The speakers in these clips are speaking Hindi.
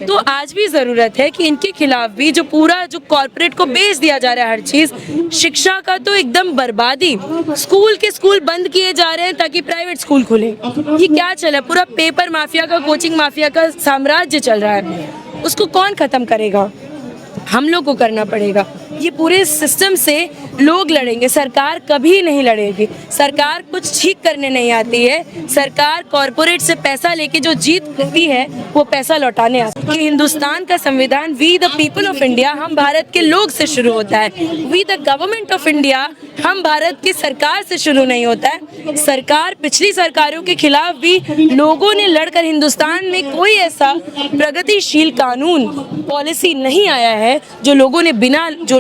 तो आज भी ज़रूरत है कि इनके खिलाफ भी जो पूरा जो कॉर्पोरेट को बेच दिया जा रहा है हर चीज़, शिक्षा का तो एकदम बर्बादी, स्कूल के स्कूल बंद किए जा रहे हैं ताकि प्राइवेट स्कूल खुले। ये क्या चल रहा है? पूरा पेपर माफिया का, कोचिंग माफिया का साम्राज्य चल रहा है। उसको कौन ख़त्म करेगा? हम लोग को करना पड़ेगा। ये पूरे सिस्टम से लोग लड़ेंगे, सरकार कभी नहीं लड़ेगी। सरकार कुछ ठीक करने नहीं आती है। सरकार कॉरपोरेट से पैसा लेके जो जीतती है वो पैसा लौटाने आती है। हिंदुस्तान का संविधान we the people of India, हम भारत के लोग से शुरू होता है। We the government of India, हम भारत की सरकार से शुरू नहीं होता है। सरकार, पिछली सरकारों के खिलाफ भी लोगों ने लड़कर, हिंदुस्तान में कोई ऐसा प्रगतिशील कानून पॉलिसी नहीं आया है जो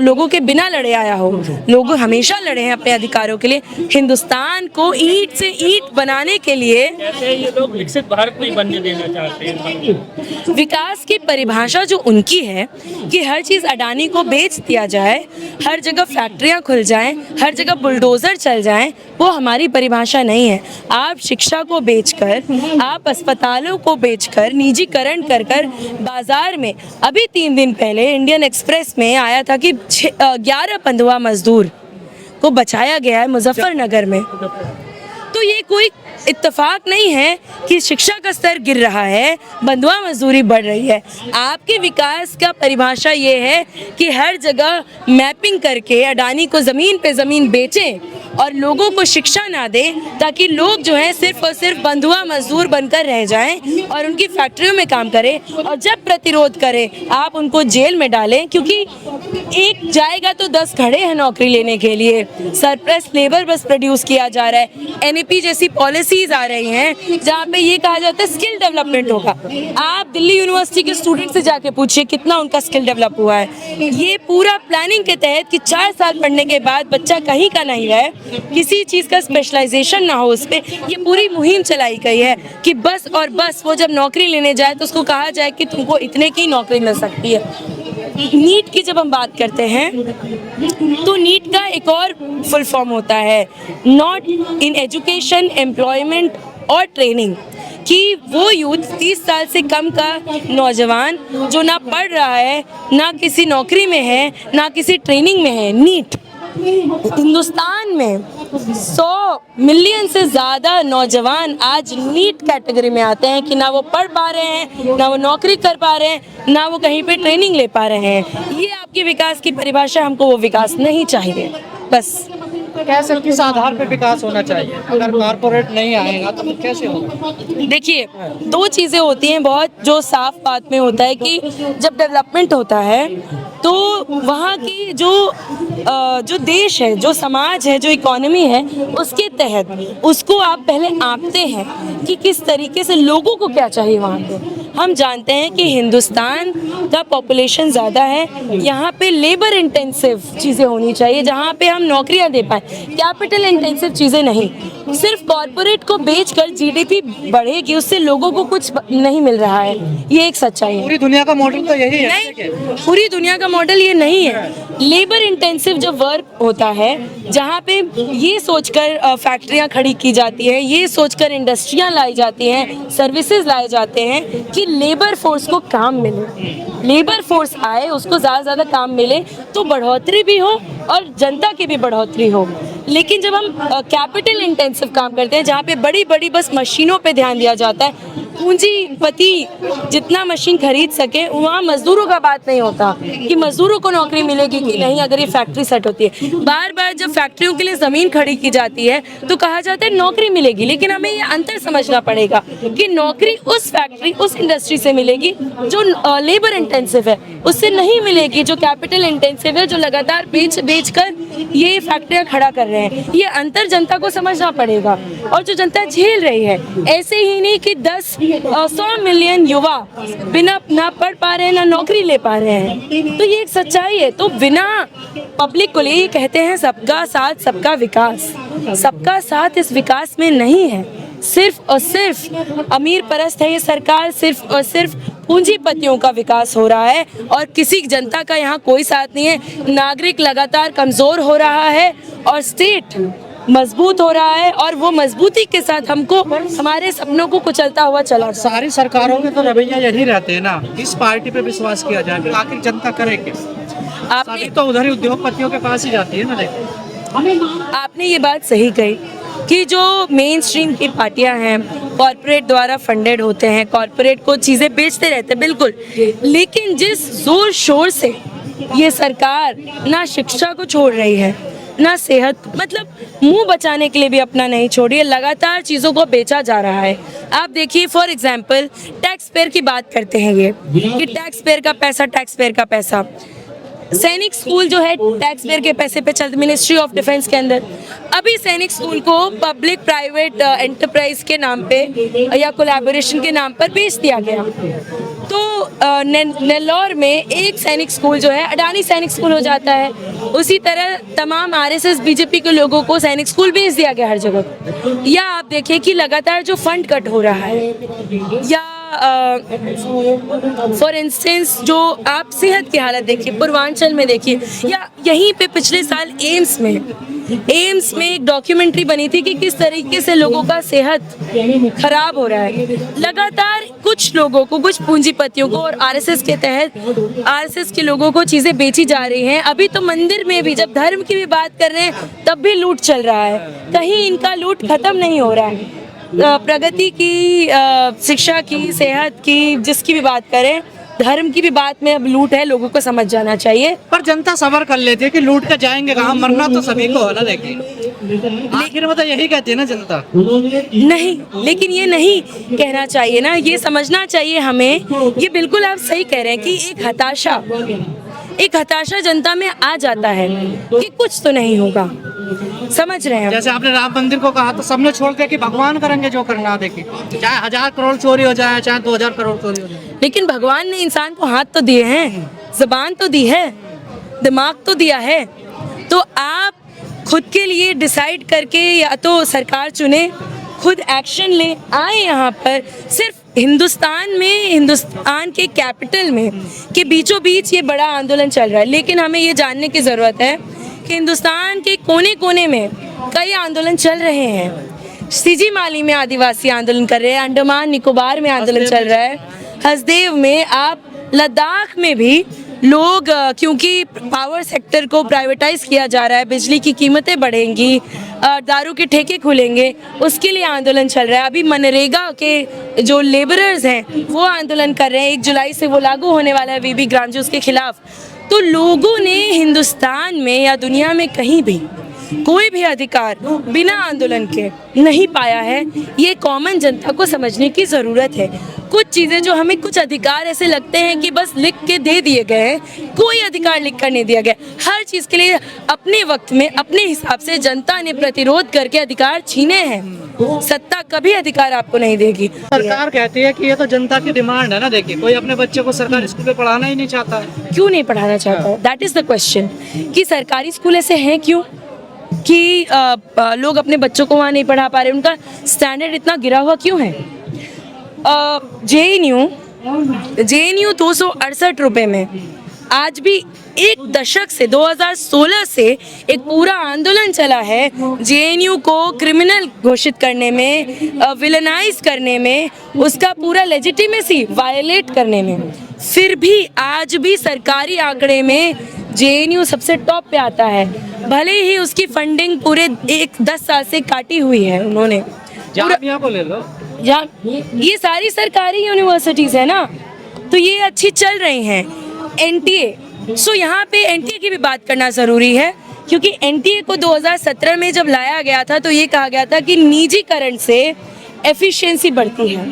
लोगों के बिना लड़े आया हो। लोग हमेशा लड़े हैं अपने अधिकारों के लिए। हिंदुस्तान को ईंट से ईंट बनाने के लिए ये लोग विकसित भारत नहीं बनने देना चाहते हैं। विकास की परिभाषा जो उनकी है कि हर चीज़ अडानी को बेच दिया जाए, हर जगह फैक्ट्रियां खुल जाएं, हर जगह बुलडोजर चल जाएं, वो हमारी परिभाषा नहीं है। आप शिक्षा को बेचकर, आप अस्पतालों को बेचकर, निजीकरण कर कर बाजार में, अभी 3 दिन पहले इंडियन एक्सप्रेस में आया था कि 11 बंधुआ मजदूर को बचाया गया है मुजफ्फरनगर में। तो ये कोई इत्तेफाक नहीं है कि शिक्षा का स्तर गिर रहा है, बंधुआ मजदूरी बढ़ रही है। आपके विकास का परिभाषा ये है कि हर जगह मैपिंग करके अडानी को ज़मीन पे ज़मीन बेचें और लोगों को शिक्षा ना दें, ताकि लोग जो हैं सिर्फ और सिर्फ बंधुआ मजदूर बनकर रह जाएं और उनकी फैक्ट्रियों में काम करें। और जब प्रतिरोध करें आप उनको जेल में डालें, क्योंकि एक जाएगा तो 10 खड़े हैं नौकरी लेने के लिए। सरप्लस लेबर बस प्रोड्यूस किया जा रहा है। NEP जैसी पॉलिसीज आ रही हैं जहाँ पे ये कहा जाता है स्किल डेवलपमेंट होगा। आप दिल्ली यूनिवर्सिटी के स्टूडेंट से जाके पूछिए कितना उनका स्किल डेवलप हुआ है। ये पूरा प्लानिंग के तहत कि 4 साल पढ़ने के बाद बच्चा कहीं का नहीं रहे, किसी चीज़ का स्पेशलाइजेशन ना हो उस पर, ये पूरी मुहिम चलाई गई है कि बस और बस वो जब नौकरी लेने जाए तो उसको कहा जाए कि तुमको इतने की नौकरी मिल सकती है। नीट की जब हम बात करते हैं तो नीट का एक और फुल फॉर्म होता है नॉट इन एजुकेशन, एम्प्लॉयमेंट और ट्रेनिंग, कि वो यूथ 30 साल से कम का नौजवान जो ना पढ़ रहा है, ना किसी नौकरी में है, ना किसी ट्रेनिंग में है। नीट हिंदुस्तान में 100 मिलियन से ज़्यादा नौजवान आज नीट कैटेगरी में आते हैं कि ना वो पढ़ पा रहे हैं, ना वो नौकरी कर पा रहे हैं, ना वो कहीं पे ट्रेनिंग ले पा रहे हैं। ये आपकी विकास की परिभाषा, हमको वो विकास नहीं चाहिए। बस कैसे, किस आधार पर विकास होना चाहिए? अगर कॉर्पोरेट नहीं आएगा तो कैसे होगा? देखिए, 2 चीज़ें होती हैं बहुत, जो साफ बात में होता है कि जब डेवलपमेंट होता है तो वहाँ की जो देश है, जो समाज है, जो इकोनॉमी है, उसके तहत उसको आप पहले आंकते हैं कि किस तरीके से लोगों को क्या चाहिए वहाँ पे। हम जानते हैं कि हिंदुस्तान का पॉपुलेशन ज़्यादा है, यहाँ पे लेबर इंटेंसिव चीज़ें होनी चाहिए जहाँ पे हम नौकरियाँ दे पाएँ, कैपिटल इंटेंसिव चीज़ें नहीं। सिर्फ कॉर्पोरेट को बेचकर GDP बढ़ेगी, उससे लोगों को कुछ नहीं मिल रहा है, ये एक सच्चाई है। पूरी दुनिया का मॉडल तो यही है। नहीं, पूरी दुनिया का मॉडल ये नहीं है। लेबर इंटेंसिव जो वर्क होता है, जहाँ पे ये सोचकर फैक्ट्रियाँ खड़ी की जाती हैं, ये सोचकर इंडस्ट्रियाँ लाई जाती हैं, सर्विसेज लाए जाते हैं कि लेबर फोर्स को काम मिले, लेबर फोर्स आए, उसको ज़्यादा से ज़्यादा काम मिले तो बढ़ोतरी भी हो और जनता की भी बढ़ोतरी हो। लेकिन जब हम कैपिटल इंटेंसिव काम करते हैं, जहाँ पे बड़ी बड़ी बस मशीनों पे ध्यान दिया जाता है, पूंजीपति जितना मशीन खरीद सके, वहाँ मजदूरों का बात नहीं होता कि मजदूरों को नौकरी मिलेगी कि नहीं अगर ये फैक्ट्री सेट होती है। बार बार जब फैक्ट्रियों के लिए ज़मीन खड़ी की जाती है तो कहा जाता है नौकरी मिलेगी, लेकिन हमें ये अंतर समझना पड़ेगा कि नौकरी उस फैक्ट्री, उस इंडस्ट्री से मिलेगी जो लेबर इंटेंसिव है, उससे नहीं मिलेगी जो कैपिटल इंटेंसिव है, जो लगातार बेच कर ये फैक्ट्रियाँ खड़ा कर रहे हैं। ये अंतर जनता को समझना पड़ेगा और जो जनता झेल रही है। ऐसे ही नहीं कि 100 मिलियन युवा बिना ना पढ़ पा रहे हैं, ना नौकरी ले पा रहे हैं, तो ये एक सच्चाई है। तो बिना पब्लिक को लिए कहते हैं सबका साथ सबका विकास, सबका साथ इस विकास में नहीं है। सिर्फ और सिर्फ अमीर परस्त है ये सरकार, सिर्फ और सिर्फ पूंजीपतियों का विकास हो रहा है और किसी जनता का यहाँ कोई साथ नहीं है। नागरिक लगातार कमज़ोर हो रहा है और स्टेट मजबूत हो रहा है और वो मजबूती के साथ हमको हमारे सपनों को कुचलता हुआ चला जा रहा सारी सरकारों के तो रवैया यही रहते हैं ना, किस पार्टी पे विश्वास किया जाए, फिर आखिर जनता करे क्या? है। आपने सारी तो उधर ही उद्योगपतियों के पास ही जाती है ना। देखो आपने ये बात सही कही कि जो मेन स्ट्रीम की पार्टियां हैं कॉरपोरेट द्वारा फंडेड होते हैं, कॉरपोरेट को चीज़ें बेचते रहते हैं, बिल्कुल। लेकिन जिस जोर शोर से ये सरकार ना शिक्षा को छोड़ रही है, ना सेहत, मतलब मुंह बचाने के लिए भी अपना नहीं छोड़ रही है, लगातार चीज़ों को बेचा जा रहा है। आप देखिए फॉर एग्जाम्पल टैक्स पेयर की बात करते हैं ये कि टैक्स पेयर का पैसा, टैक्स पेयर का पैसा। सैनिक स्कूल जो है टैक्स पेयर के पैसे पे चलते, मिनिस्ट्री ऑफ डिफेंस के अंदर। अभी सैनिक स्कूल को पब्लिक प्राइवेट एंटरप्राइज के नाम पे या कोलैबोरेशन के नाम पर बेच दिया गया। तो नेल्लौर में एक सैनिक स्कूल जो है अडानी सैनिक स्कूल हो जाता है। उसी तरह तमाम आरएसएस बीजेपी के लोगों को सैनिक स्कूल बेच दिया गया हर जगह। या आप देखिए कि लगातार जो फंड कट हो रहा है, या फॉर इंस्टेंस जो आप सेहत की हालत देखिए पूर्वांचल में देखिए, या यहीं पे पिछले साल एम्स में एक डॉक्यूमेंट्री बनी थी कि किस तरीके से लोगों का सेहत खराब हो रहा है। लगातार कुछ लोगों को, कुछ पूंजीपतियों को और आरएसएस के तहत आरएसएस के लोगों को चीज़ें बेची जा रही हैं। अभी तो मंदिर में भी जब धर्म की भी बात कर रहे हैं तब भी लूट चल रहा है, कहीं इनका लूट खत्म नहीं हो रहा है। प्रगति की, शिक्षा की, सेहत की, जिसकी भी बात करें, धर्म की भी बात में अब लूट है, लोगों को समझ जाना चाहिए। पर जनता सबर कर लेती है कि लूट कर जाएंगे कहाँ, मरना तो सभी को है ना। देखिए आखिर में तो यही कहती है ना जनता। नहीं, लेकिन ये नहीं कहना चाहिए ना, ये समझना चाहिए हमें। ये बिल्कुल आप सही कह रहे हैं कि एक हताशा जनता में आ जाता है कि कुछ तो नहीं होगा, समझ रहे हैं। जैसे आपने राम मंदिर को कहा तो सबने छोड़ के कि भगवान करेंगे जो करना। देखिए चाहे 1000 करोड़ चोरी हो जाए, चाहे 2000 करोड़ चोरी हो जाए, लेकिन भगवान ने इंसान को हाथ तो दिए हैं, जुबान तो दी है, दिमाग तो दिया है। तो आप खुद के लिए डिसाइड करके या तो सरकार चुने, खुद एक्शन ले, आए यहाँ पर। सिर्फ हिंदुस्तान में, हिंदुस्तान के कैपिटल में के बीचों बीच ये बड़ा आंदोलन चल रहा है, लेकिन हमें ये जानने की ज़रूरत है कि हिंदुस्तान के कोने कोने में कई आंदोलन चल रहे हैं। सीजी माली में आदिवासी आंदोलन कर रहे हैं, अंडमान निकोबार में आंदोलन चल रहा है, हसदेव में, आप लद्दाख में भी लोग, क्योंकि पावर सेक्टर को प्राइवेटाइज किया जा रहा है, बिजली की कीमतें बढ़ेंगी, दारू के ठेके खुलेंगे, उसके लिए आंदोलन चल रहा है। अभी मनरेगा के जो लेबरर्स हैं वो आंदोलन कर रहे हैं, 1 जुलाई से वो लागू होने वाला है वीबी ग्रांजूस के खिलाफ। तो लोगों ने हिंदुस्तान में या दुनिया में कहीं भी कोई भी अधिकार बिना आंदोलन के नहीं पाया है। ये कॉमन जनता को समझने की ज़रूरत है। कुछ चीज़ें जो हमें, कुछ अधिकार ऐसे लगते हैं कि बस लिख के दे दिए गए हैं, कोई अधिकार लिख कर नहीं दिया गया। हर चीज़ के लिए अपने वक्त में, अपने हिसाब से जनता ने प्रतिरोध करके अधिकार छीने हैं। सत्ता कभी अधिकार आपको नहीं देगी। सरकार कहती है कि ये तो जनता की डिमांड है ना। देखिए कोई अपने बच्चे को सरकारी स्कूल में पढ़ाना ही नहीं चाहता। क्यों नहीं पढ़ाना चाहता? दैट इज़ द क्वेश्चन कि सरकारी स्कूल ऐसे हैं क्यों कि लोग अपने बच्चों को वहाँ नहीं पढ़ा पा रहे, उनका स्टैंडर्ड इतना गिरा हुआ क्यों है? JNU 268 रुपये में आज भी एक दशक से 2016 से एक पूरा आंदोलन चला है JNU को क्रिमिनल घोषित करने में, विलनाइज करने में, उसका पूरा लेजिटिमेसी वायलेट करने में। फिर भी आज भी सरकारी आंकड़े में JNU सबसे टॉप पे आता है, भले ही उसकी फंडिंग पूरे 10 साल से काटी हुई है उन्होंने। जामिया को ले लो, ये सारी सरकारी यूनिवर्सिटीज़ है ना, तो ये अच्छी चल रही हैं। NTA, सो यहाँ पे NTA की भी बात करना ज़रूरी है, क्योंकि NTA को 2017 में जब लाया गया था तो ये कहा गया था कि निजीकरण से एफिशिएंसी बढ़ती है।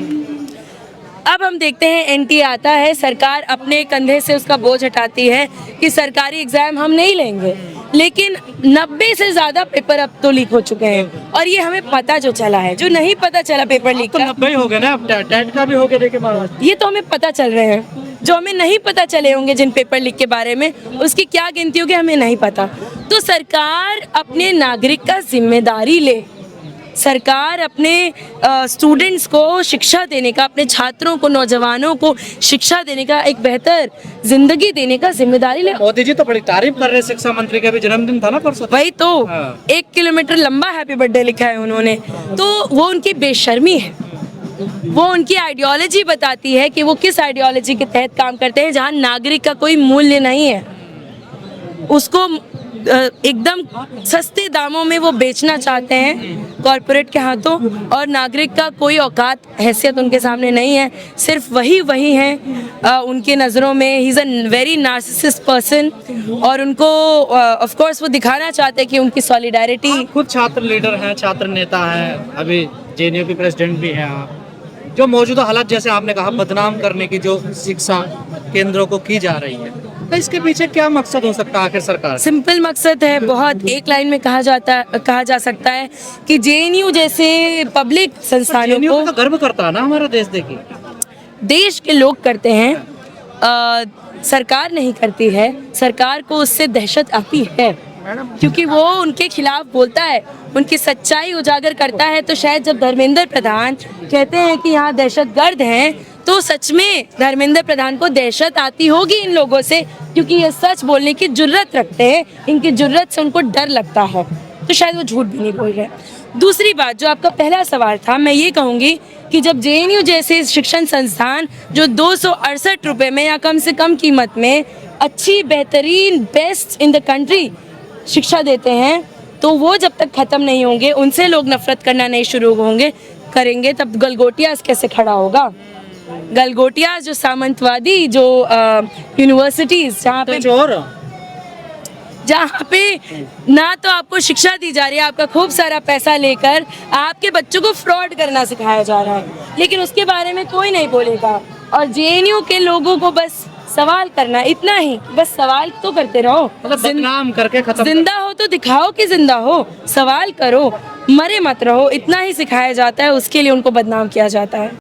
अब हम देखते हैं NTA आता है, सरकार अपने कंधे से उसका बोझ हटाती है कि सरकारी एग्ज़ाम हम नहीं लेंगे, लेकिन 90 से ज़्यादा पेपर अब तो लीक हो चुके हैं। और ये हमें पता जो चला है, जो नहीं पता चला पेपर लीक तो का, 90 हो गए ना, अब टेट का भी हो गया। देखिए ये तो हमें पता चल रहे हैं। जो हमें नहीं पता चले होंगे जिन पेपर लीक के बारे में, उसकी क्या गिनती होगी हमें नहीं पता। तो सरकार अपने नागरिक का जिम्मेदारी ले, सरकार अपने स्टूडेंट्स को शिक्षा देने का, अपने छात्रों को, नौजवानों को शिक्षा देने का, एक बेहतर जिंदगी देने का जिम्मेदारी ले। मोदी जी तो बड़ी तारीफ कर रहे, शिक्षा मंत्री का भी जन्मदिन था ना परसों। वही तो हाँ। 1 किलोमीटर लंबा हैप्पी बर्थडे लिखा है उन्होंने, तो वो उनकी बेशर्मी है। वो उनकी आइडियोलॉजी बताती है कि वो किस आइडियोलॉजी के तहत काम करते हैं, जहाँ नागरिक का कोई मूल्य नहीं है, उसको एकदम सस्ते दामों में वो बेचना चाहते हैं कॉरपोरेट के हाथों, और नागरिक का कोई औकात, हैसियत उनके सामने नहीं है। सिर्फ वही हैं उनके नज़रों में। He is a very narcissist person, और उनको ऑफ कोर्स वो दिखाना चाहते हैं कि उनकी सॉलिडारिटी। खुद छात्र लीडर हैं, छात्र नेता हैं, अभी जेएनयू के प्रेसिडेंट भी हैं आप। जो मौजूदा हालात, जैसे आपने कहा, बदनाम करने की जो शिक्षा केंद्रों को की जा रही है, तो इसके पीछे क्या मकसद हो सकता है आखिर सरकार? सिंपल मकसद है, बहुत एक लाइन में कहा जा सकता है कि जेएनयू जैसे पब्लिक संस्थानों जेएनयू को तो गर्व करता है ना हमारा देश, देखिए देश के लोग करते हैं, सरकार नहीं करती है। सरकार को उससे दहशत आती है, क्योंकि वो उनके खिलाफ बोलता है, उनकी सच्चाई उजागर करता है। तो शायद जब धर्मेंद्र प्रधान कहते हैं कि यहाँ दहशतगर्द हैं, तो सच में धर्मेंद्र प्रधान को दहशत आती होगी इन लोगों से, क्योंकि ये सच बोलने की जुर्रत रखते हैं, इनकी जुर्रत से उनको डर लगता है, तो शायद वो झूठ भी नहीं बोल रहे। दूसरी बात, जो आपका पहला सवाल था, मैं ये कहूँगी कि जब जेएनयू जैसे शिक्षण संस्थान जो 268 रुपये में या कम से कम कीमत में अच्छी, बेहतरीन, बेस्ट इन द कंट्री शिक्षा देते हैं, तो वो जब तक ख़त्म नहीं होंगे, उनसे लोग नफरत करना नहीं शुरू करेंगे, तब गलगोटिया कैसे खड़ा होगा? गलगोटिया जो सामंतवादी जो यूनिवर्सिटीज़ जहाँ पे ना तो आपको शिक्षा दी जा रही है, आपका खूब सारा पैसा लेकर आपके बच्चों को फ्रॉड करना सिखाया जा रहा है, लेकिन उसके बारे में कोई नहीं बोलेगा। और जेएनयू के लोगों को बस सवाल करना, इतना ही, बस सवाल तो करते रहो। मतलब बदनाम करके खत्म। जिंदा हो तो दिखाओ कि जिंदा हो, सवाल करो, मरे मत रहो, इतना ही सिखाया जाता है, उसके लिए उनको बदनाम किया जाता है।